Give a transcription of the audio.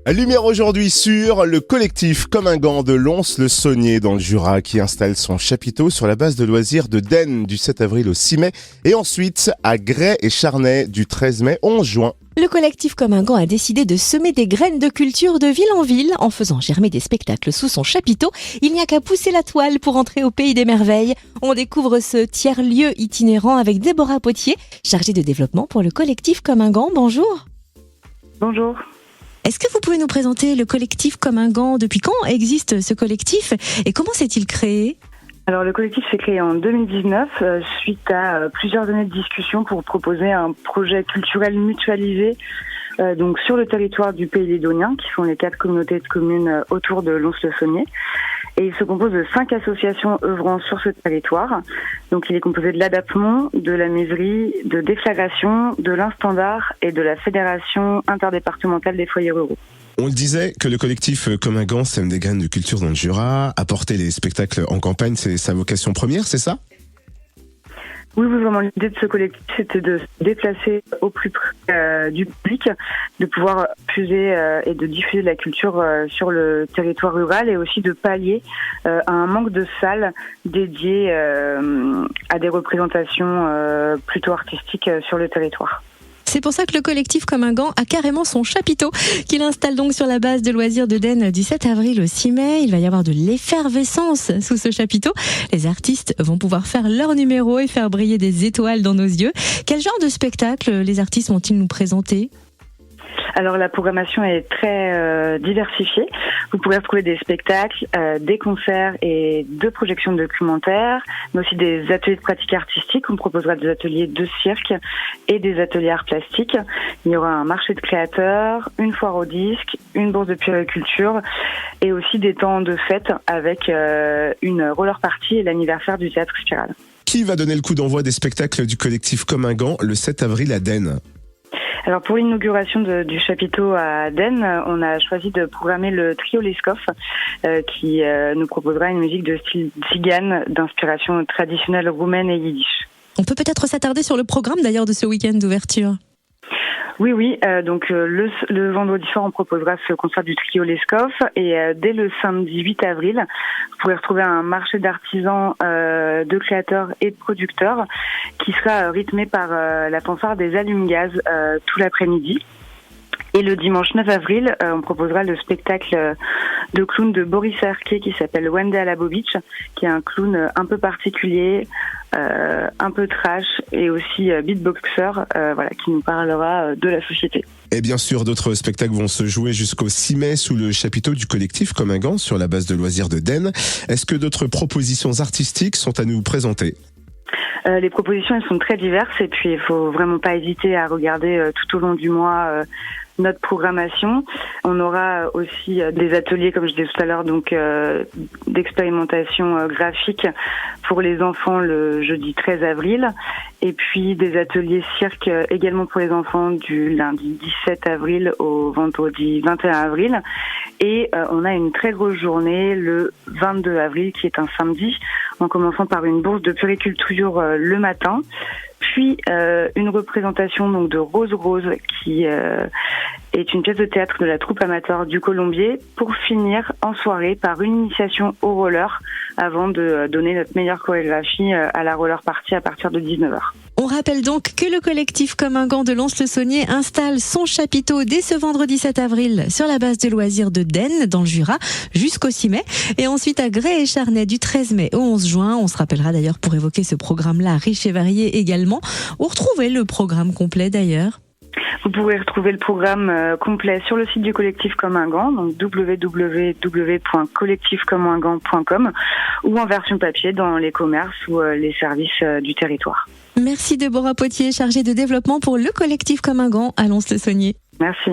Lumière aujourd'hui sur le collectif Comme un gant de Lons-le-Saunier dans le Jura qui installe son chapiteau sur la base de loisirs de Denne du 7 avril au 6 mai et ensuite à Grès et Charnay du 13 mai au 11 juin. Le collectif Comme un gant a décidé de semer des graines de culture de ville en ville en faisant germer des spectacles sous son chapiteau. Il n'y a qu'à pousser la toile pour entrer au pays des merveilles. On découvre ce tiers-lieu itinérant avec Déborah Potier, chargée de développement pour le collectif Comme un gant. Bonjour. Bonjour. Est-ce que vous pouvez nous présenter le collectif Comme un gant? Depuis quand existe ce collectif et comment s'est-il créé? Alors le collectif s'est créé en 2019 suite à plusieurs années de discussion pour proposer un projet culturel mutualisé donc sur le territoire du Pays lédonien, qui sont les 4 communautés de communes autour de Lons-le-Saunier. Et il se compose de 5 associations œuvrant sur ce territoire. Donc il est composé de l'Adapmont, de la Mézerie, de Déflagration, de l'Instandard et de la Fédération interdépartementale des foyers ruraux. On le disait que le collectif Comme un gant sème des graines de culture dans le Jura, apporter les spectacles en campagne, c'est sa vocation première, c'est ça ? Oui, vraiment, l'idée de ce collectif, c'était de se déplacer au plus près du public, de pouvoir puiser et de diffuser de la culture sur le territoire rural et aussi de pallier à un manque de salles dédiées à des représentations plutôt artistiques sur le territoire. C'est pour ça que le collectif Comme un gant a carrément son chapiteau qu'il installe donc sur la base de loisirs de Denne du 7 avril au 6 mai. Il va y avoir de l'effervescence sous ce chapiteau. Les artistes vont pouvoir faire leur numéro et faire briller des étoiles dans nos yeux. Quel genre de spectacle les artistes vont-ils nous présenter ? Alors la programmation est très diversifiée. Vous pourrez retrouver des spectacles, des concerts et 2 projections de documentaires, mais aussi des ateliers de pratique artistique. On proposera des ateliers de cirque et des ateliers arts plastiques. Il y aura un marché de créateurs, une foire aux disques, une bourse de puériculture et aussi des temps de fête avec une roller party et l'anniversaire du théâtre Spirale. Qui va donner le coup d'envoi des spectacles du collectif Comme un gant le 7 avril à Denne ? Alors pour l'inauguration du chapiteau à Denne, on a choisi de programmer le trio Leskov qui nous proposera une musique de style tzigane d'inspiration traditionnelle roumaine et yiddish. On peut peut-être s'attarder sur le programme d'ailleurs de ce week-end d'ouverture. Oui, donc le vendredi soir, on proposera ce concert du trio Leskov et dès le samedi 8 avril, vous pourrez retrouver un marché d'artisans, de créateurs et de producteurs qui sera rythmé par la fanfare des allumes-gaz tout l'après-midi. Et le dimanche 9 avril, on proposera le spectacle de clown de Boris Herké qui s'appelle Wendell Alabovic, qui est un clown un peu particulier, un peu trash et aussi beatboxer, qui nous parlera de la société. Et bien sûr, d'autres spectacles vont se jouer jusqu'au 6 mai sous le chapiteau du collectif Comme un gant sur la base de loisirs de Denne. Est-ce que d'autres propositions artistiques sont à nous présenter ? Les propositions, elles sont très diverses et puis il faut vraiment pas hésiter à regarder tout au long du mois notre programmation. On aura aussi des ateliers, comme je disais tout à l'heure, donc d'expérimentation graphique pour les enfants le jeudi 13 avril et puis des ateliers cirque également pour les enfants du lundi 17 avril au vendredi 21 avril. Et on a une très grosse journée le 22 avril qui est un samedi, en commençant par une bourse de puériculture le matin, puis une représentation donc de Rose Rose qui est une pièce de théâtre de la troupe amateur du Colombier, pour finir en soirée par une initiation au roller avant de donner notre meilleure chorégraphie à la roller party à partir de 19h. On rappelle donc que le collectif Comme un gant de Lons-le-Saunier installe son chapiteau dès ce vendredi 7 avril sur la base de loisirs de Denne dans le Jura jusqu'au 6 mai et ensuite à Grès et Charnay du 13 mai au 11 juin. On se rappellera d'ailleurs pour évoquer ce programme-là riche et varié également. Où retrouver le programme complet d'ailleurs ? Vous pouvez retrouver le programme complet sur le site du collectif Comme un gant, donc www.collectifcomeungant.com ou en version papier dans les commerces ou les services du territoire. Merci Déborah Potier, chargée de développement pour le collectif Comme un gant à Lons-le-Saunier. Merci.